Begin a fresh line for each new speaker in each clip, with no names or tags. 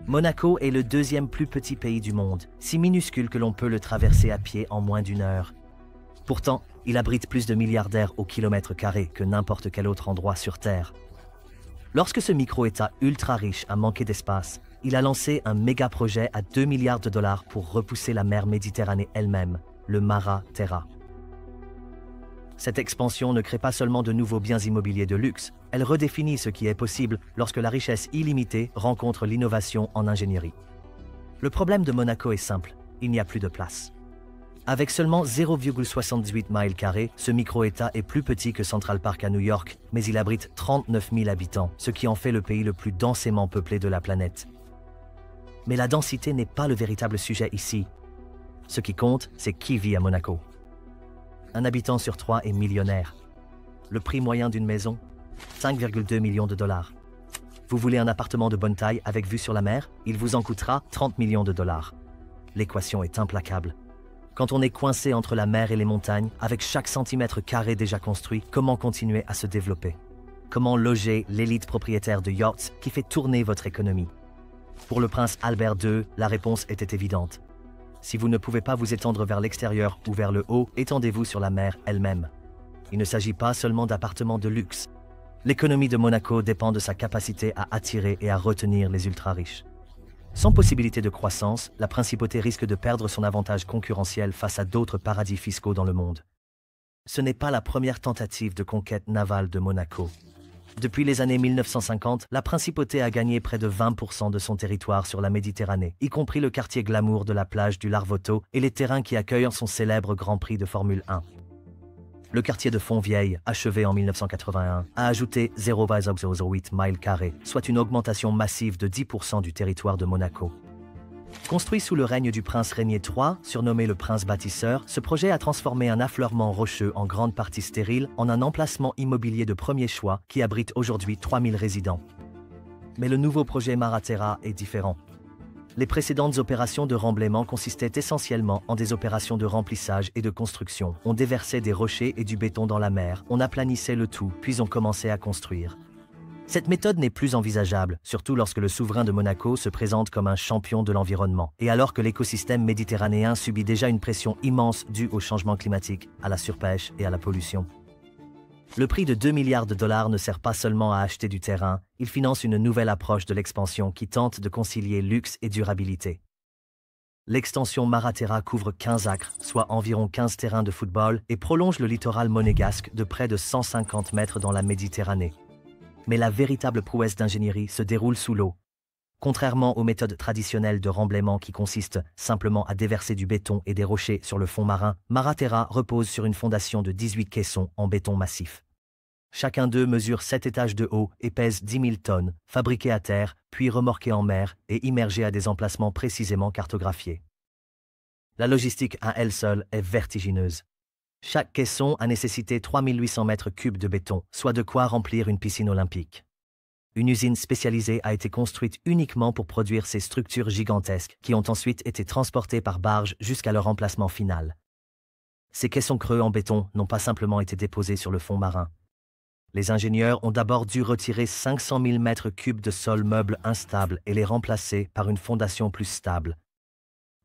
Monaco est le deuxième plus petit pays du monde, si minuscule que l'on peut le traverser à pied en moins d'une heure. Pourtant, il abrite plus de milliardaires au kilomètre carré que n'importe quel autre endroit sur Terre. Lorsque ce micro-État ultra riche a manqué d'espace, il a lancé un méga projet à 2 milliards de dollars pour repousser la mer Méditerranée elle-même, le Mara Terra. Cette expansion ne crée pas seulement de nouveaux biens immobiliers de luxe, elle redéfinit ce qui est possible lorsque la richesse illimitée rencontre l'innovation en ingénierie. Le problème de Monaco est simple, il n'y a plus de place. Avec seulement 0,78 miles carrés, ce micro-État est plus petit que Central Park à New York, mais il abrite 39 000 habitants, ce qui en fait le pays le plus densément peuplé de la planète. Mais la densité n'est pas le véritable sujet ici. Ce qui compte, c'est qui vit à Monaco. Un habitant sur 3 est millionnaire. Le prix moyen d'une maison, 5,2 millions de dollars. Vous voulez un appartement de bonne taille avec vue sur la mer? Il vous en coûtera 30 millions de dollars. L'équation est implacable. Quand on est coincé entre la mer et les montagnes, avec chaque centimètre carré déjà construit, comment continuer à se développer? Comment loger l'élite propriétaire de yachts qui fait tourner votre économie? Pour le prince Albert II, la réponse était évidente. Si vous ne pouvez pas vous étendre vers l'extérieur ou vers le haut, étendez-vous sur la mer elle-même. Il ne s'agit pas seulement d'appartements de luxe. L'économie de Monaco dépend de sa capacité à attirer et à retenir les ultra-riches. Sans possibilité de croissance, la principauté risque de perdre son avantage concurrentiel face à d'autres paradis fiscaux dans le monde. Ce n'est pas la première tentative de conquête navale de Monaco. Depuis les années 1950, la principauté a gagné près de 20% de son territoire sur la Méditerranée, y compris le quartier glamour de la plage du Larvotto et les terrains qui accueillent son célèbre Grand Prix de Formule 1. Le quartier de Fontvieille, achevé en 1981, a ajouté 0,08 miles carrés, soit une augmentation massive de 10% du territoire de Monaco. Construit sous le règne du prince Régnier III, surnommé le prince bâtisseur, ce projet a transformé un affleurement rocheux en grande partie stérile en un emplacement immobilier de premier choix qui abrite aujourd'hui 3000 résidents. Mais le nouveau projet Mara Terra est différent. Les précédentes opérations de remblaiement consistaient essentiellement en des opérations de remplissage et de construction. On déversait des rochers et du béton dans la mer, on aplanissait le tout, puis on commençait à construire. Cette méthode n'est plus envisageable, surtout lorsque le souverain de Monaco se présente comme un champion de l'environnement, et alors que l'écosystème méditerranéen subit déjà une pression immense due au changement climatique, à la surpêche et à la pollution. Le prix de 2 milliards de dollars ne sert pas seulement à acheter du terrain, il finance une nouvelle approche de l'expansion qui tente de concilier luxe et durabilité. L'extension Mara Terra couvre 15 acres, soit environ 15 terrains de football, et prolonge le littoral monégasque de près de 150 mètres dans la Méditerranée. Mais la véritable prouesse d'ingénierie se déroule sous l'eau. Contrairement aux méthodes traditionnelles de remblaiement qui consistent simplement à déverser du béton et des rochers sur le fond marin, Mara Terra repose sur une fondation de 18 caissons en béton massif. Chacun d'eux mesure 7 étages de haut et pèse 10 000 tonnes, fabriqués à terre, puis remorqués en mer et immergés à des emplacements précisément cartographiés. La logistique à elle seule est vertigineuse. Chaque caisson a nécessité 3800 mètres cubes de béton, soit de quoi remplir une piscine olympique. Une usine spécialisée a été construite uniquement pour produire ces structures gigantesques qui ont ensuite été transportées par barge jusqu'à leur emplacement final. Ces caissons creux en béton n'ont pas simplement été déposés sur le fond marin. Les ingénieurs ont d'abord dû retirer 500 000 mètres cubes de sol meuble instable et les remplacer par une fondation plus stable.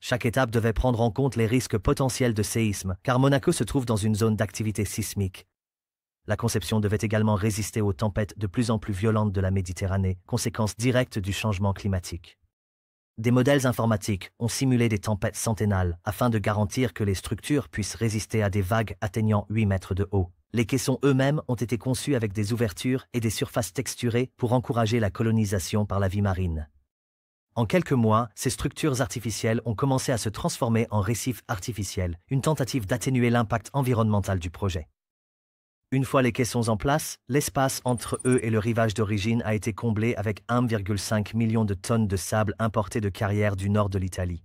Chaque étape devait prendre en compte les risques potentiels de séisme, car Monaco se trouve dans une zone d'activité sismique. La conception devait également résister aux tempêtes de plus en plus violentes de la Méditerranée, conséquence directe du changement climatique. Des modèles informatiques ont simulé des tempêtes centennales afin de garantir que les structures puissent résister à des vagues atteignant 8 mètres de haut. Les caissons eux-mêmes ont été conçus avec des ouvertures et des surfaces texturées pour encourager la colonisation par la vie marine. En quelques mois, ces structures artificielles ont commencé à se transformer en récifs artificiels, une tentative d'atténuer l'impact environnemental du projet. Une fois les caissons en place, l'espace entre eux et le rivage d'origine a été comblé avec 1,5 million de tonnes de sable importé de carrières du nord de l'Italie.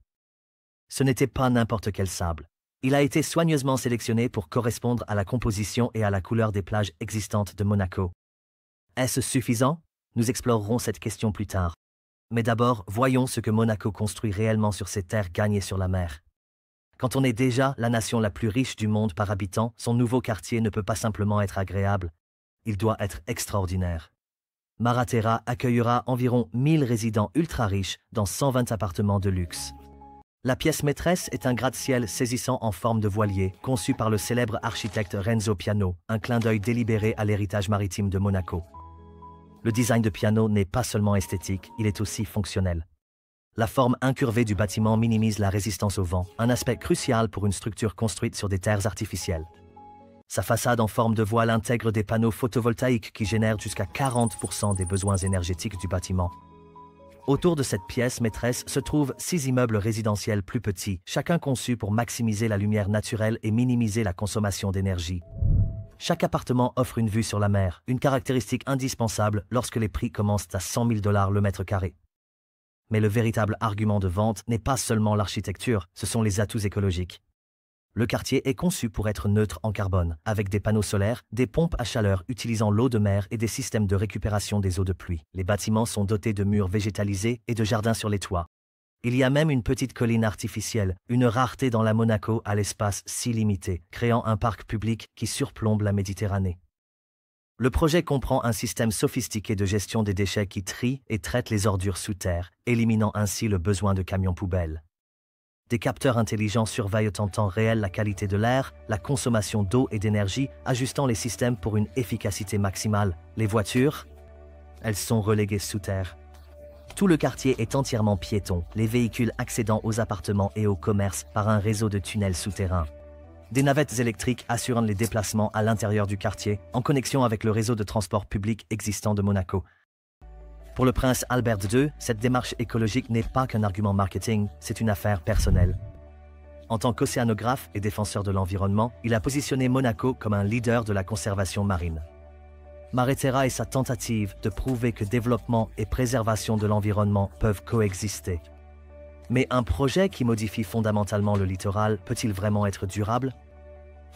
Ce n'était pas n'importe quel sable. Il a été soigneusement sélectionné pour correspondre à la composition et à la couleur des plages existantes de Monaco. Est-ce suffisant? Nous explorerons cette question plus tard. Mais d'abord, voyons ce que Monaco construit réellement sur ces terres gagnées sur la mer. Quand on est déjà la nation la plus riche du monde par habitant, son nouveau quartier ne peut pas simplement être agréable, il doit être extraordinaire. Maraterra accueillera environ 1000 résidents ultra-riches dans 120 appartements de luxe. La pièce maîtresse est un gratte-ciel saisissant en forme de voilier, conçu par le célèbre architecte Renzo Piano, un clin d'œil délibéré à l'héritage maritime de Monaco. Le design de Piano n'est pas seulement esthétique, il est aussi fonctionnel. La forme incurvée du bâtiment minimise la résistance au vent, un aspect crucial pour une structure construite sur des terres artificielles. Sa façade en forme de voile intègre des panneaux photovoltaïques qui génèrent jusqu'à 40% des besoins énergétiques du bâtiment. Autour de cette pièce maîtresse se trouvent 6 immeubles résidentiels plus petits, chacun conçu pour maximiser la lumière naturelle et minimiser la consommation d'énergie. Chaque appartement offre une vue sur la mer, une caractéristique indispensable lorsque les prix commencent à 100 000 $ le mètre carré. Mais le véritable argument de vente n'est pas seulement l'architecture, ce sont les atouts écologiques. Le quartier est conçu pour être neutre en carbone, avec des panneaux solaires, des pompes à chaleur utilisant l'eau de mer et des systèmes de récupération des eaux de pluie. Les bâtiments sont dotés de murs végétalisés et de jardins sur les toits. Il y a même une petite colline artificielle, une rareté dans la Monaco à l'espace si limité, créant un parc public qui surplombe la Méditerranée. Le projet comprend un système sophistiqué de gestion des déchets qui trie et traite les ordures sous terre, éliminant ainsi le besoin de camions poubelles. Des capteurs intelligents surveillent en temps réel la qualité de l'air, la consommation d'eau et d'énergie, ajustant les systèmes pour une efficacité maximale. Les voitures, elles sont reléguées sous terre. Tout le quartier est entièrement piéton, les véhicules accédant aux appartements et aux commerces par un réseau de tunnels souterrains. Des navettes électriques assurent les déplacements à l'intérieur du quartier, en connexion avec le réseau de transport public existant de Monaco. Pour le prince Albert II, cette démarche écologique n'est pas qu'un argument marketing, c'est une affaire personnelle. En tant qu'océanographe et défenseur de l'environnement, il a positionné Monaco comme un leader de la conservation marine. Maraterra est sa tentative de prouver que développement et préservation de l'environnement peuvent coexister. Mais un projet qui modifie fondamentalement le littoral peut-il vraiment être durable?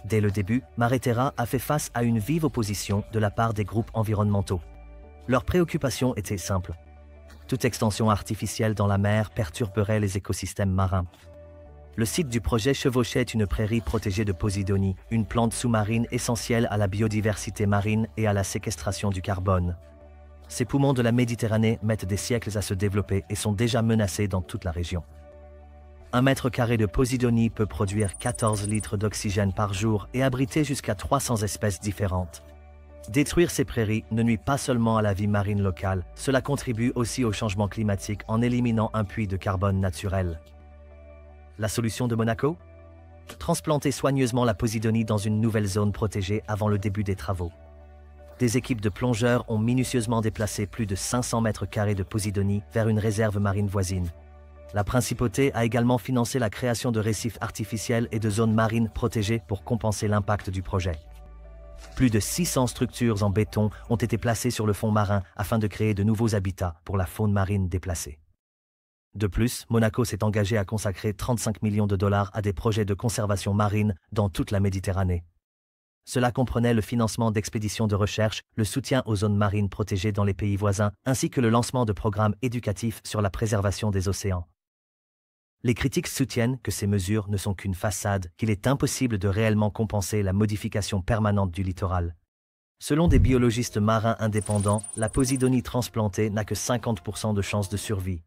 Dès le début, Maraterra a fait face à une vive opposition de la part des groupes environnementaux. Leur préoccupation était simple. Toute extension artificielle dans la mer perturberait les écosystèmes marins. Le site du projet chevauchait une prairie protégée de Posidonie, une plante sous-marine essentielle à la biodiversité marine et à la séquestration du carbone. Ces poumons de la Méditerranée mettent des siècles à se développer et sont déjà menacés dans toute la région. 1 mètre carré de Posidonie peut produire 14 litres d'oxygène par jour et abriter jusqu'à 300 espèces différentes. Détruire ces prairies ne nuit pas seulement à la vie marine locale, cela contribue aussi au changement climatique en éliminant un puits de carbone naturel. La solution de Monaco? Transplanter soigneusement la Posidonie dans une nouvelle zone protégée avant le début des travaux. Des équipes de plongeurs ont minutieusement déplacé plus de 500 mètres carrés de Posidonie vers une réserve marine voisine. La principauté a également financé la création de récifs artificiels et de zones marines protégées pour compenser l'impact du projet. Plus de 600 structures en béton ont été placées sur le fond marin afin de créer de nouveaux habitats pour la faune marine déplacée. De plus, Monaco s'est engagé à consacrer 35 millions de $ à des projets de conservation marine dans toute la Méditerranée. Cela comprenait le financement d'expéditions de recherche, le soutien aux zones marines protégées dans les pays voisins, ainsi que le lancement de programmes éducatifs sur la préservation des océans. Les critiques soutiennent que ces mesures ne sont qu'une façade, qu'il est impossible de réellement compenser la modification permanente du littoral. Selon des biologistes marins indépendants, la Posidonie transplantée n'a que 50% de chances de survie.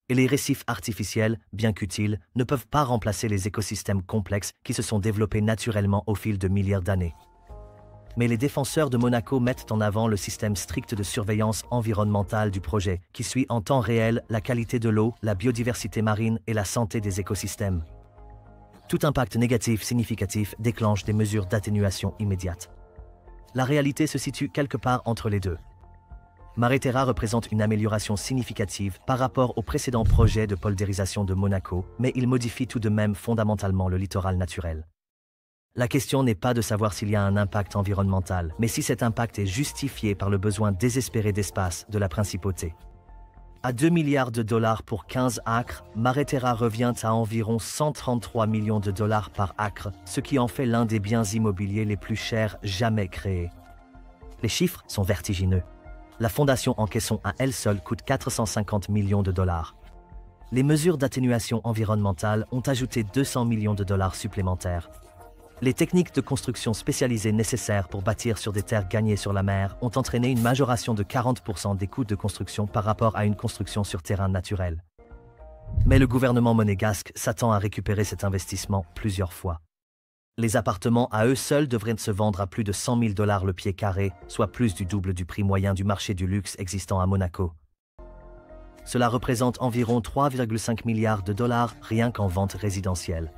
Et les récifs artificiels, bien qu'utiles, ne peuvent pas remplacer les écosystèmes complexes qui se sont développés naturellement au fil de milliards d'années. Mais les défenseurs de Monaco mettent en avant le système strict de surveillance environnementale du projet, qui suit en temps réel la qualité de l'eau, la biodiversité marine et la santé des écosystèmes. Tout impact négatif significatif déclenche des mesures d'atténuation immédiate. La réalité se situe quelque part entre les deux. Maraterra représente une amélioration significative par rapport au précédent projet de poldérisation de Monaco, mais il modifie tout de même fondamentalement le littoral naturel. La question n'est pas de savoir s'il y a un impact environnemental, mais si cet impact est justifié par le besoin désespéré d'espace de la principauté. À 2 milliards de $ pour 15 acres, Maraterra revient à environ 133 millions de $ par acre, ce qui en fait l'un des biens immobiliers les plus chers jamais créés. Les chiffres sont vertigineux. La fondation en caisson à elle seule coûte 450 millions de $. Les mesures d'atténuation environnementale ont ajouté 200 millions de $ supplémentaires. Les techniques de construction spécialisées nécessaires pour bâtir sur des terres gagnées sur la mer ont entraîné une majoration de 40% des coûts de construction par rapport à une construction sur terrain naturel. Mais le gouvernement monégasque s'attend à récupérer cet investissement plusieurs fois. Les appartements à eux seuls devraient se vendre à plus de 100 000 $ le pied carré, soit plus du double du prix moyen du marché du luxe existant à Monaco. Cela représente environ 3,5 milliards de dollars rien qu'en vente résidentielle.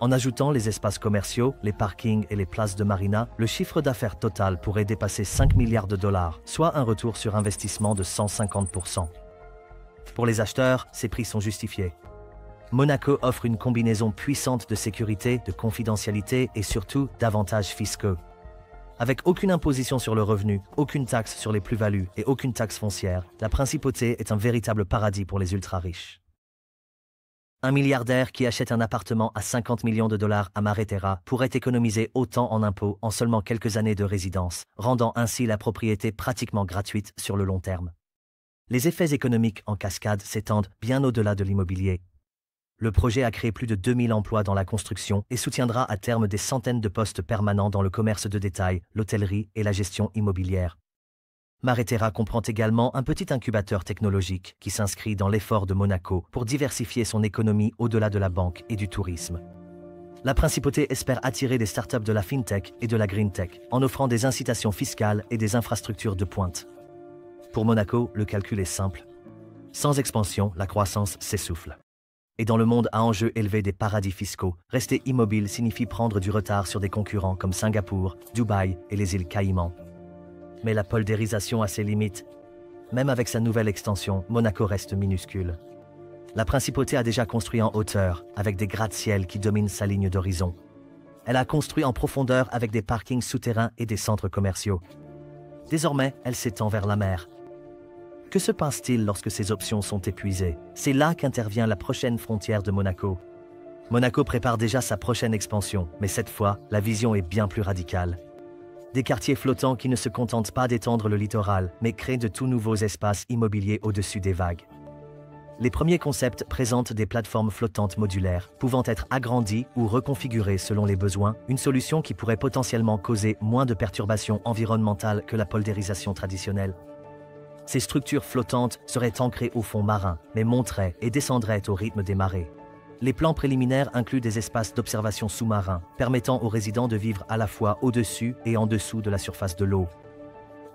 En ajoutant les espaces commerciaux, les parkings et les places de marina, le chiffre d'affaires total pourrait dépasser 5 milliards de dollars, soit un retour sur investissement de 150%. Pour les acheteurs, ces prix sont justifiés. Monaco offre une combinaison puissante de sécurité, de confidentialité et surtout d'avantages fiscaux. Avec aucune imposition sur le revenu, aucune taxe sur les plus-values et aucune taxe foncière, la principauté est un véritable paradis pour les ultra-riches. Un milliardaire qui achète un appartement à 50 millions de dollars à Mare Terra pourrait économiser autant en impôts en seulement quelques années de résidence, rendant ainsi la propriété pratiquement gratuite sur le long terme. Les effets économiques en cascade s'étendent bien au-delà de l'immobilier. Le projet a créé plus de 2000 emplois dans la construction et soutiendra à terme des centaines de postes permanents dans le commerce de détail, l'hôtellerie et la gestion immobilière. Mare Terra comprend également un petit incubateur technologique qui s'inscrit dans l'effort de Monaco pour diversifier son économie au-delà de la banque et du tourisme. La principauté espère attirer des startups de la fintech et de la green tech en offrant des incitations fiscales et des infrastructures de pointe. Pour Monaco, le calcul est simple. Sans expansion, la croissance s'essouffle. Et dans le monde à enjeux élevés des paradis fiscaux, rester immobile signifie prendre du retard sur des concurrents comme Singapour, Dubaï et les îles Caïmans. Mais la poldérisation a ses limites. Même avec sa nouvelle extension, Monaco reste minuscule. La principauté a déjà construit en hauteur, avec des gratte-ciel qui dominent sa ligne d'horizon. Elle a construit en profondeur avec des parkings souterrains et des centres commerciaux. Désormais, elle s'étend vers la mer. Que se passe-t-il lorsque ces options sont épuisées? C'est là qu'intervient la prochaine frontière de Monaco. Monaco prépare déjà sa prochaine expansion, mais cette fois, la vision est bien plus radicale. Des quartiers flottants qui ne se contentent pas d'étendre le littoral, mais créent de tout nouveaux espaces immobiliers au-dessus des vagues. Les premiers concepts présentent des plateformes flottantes modulaires, pouvant être agrandies ou reconfigurées selon les besoins, une solution qui pourrait potentiellement causer moins de perturbations environnementales que la poldérisation traditionnelle. Ces structures flottantes seraient ancrées au fond marin, mais monteraient et descendraient au rythme des marées. Les plans préliminaires incluent des espaces d'observation sous-marins, permettant aux résidents de vivre à la fois au-dessus et en dessous de la surface de l'eau.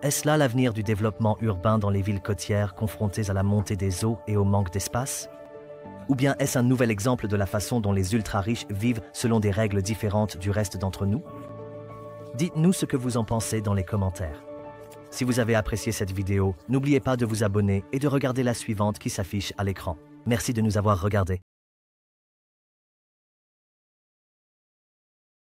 Est-ce là l'avenir du développement urbain dans les villes côtières confrontées à la montée des eaux et au manque d'espace? Ou bien est-ce un nouvel exemple de la façon dont les ultra-riches vivent selon des règles différentes du reste d'entre nous? Dites-nous ce que vous en pensez dans les commentaires. Si vous avez apprécié cette vidéo, n'oubliez pas de vous abonner et de regarder la suivante qui s'affiche à l'écran. Merci de nous avoir regardés.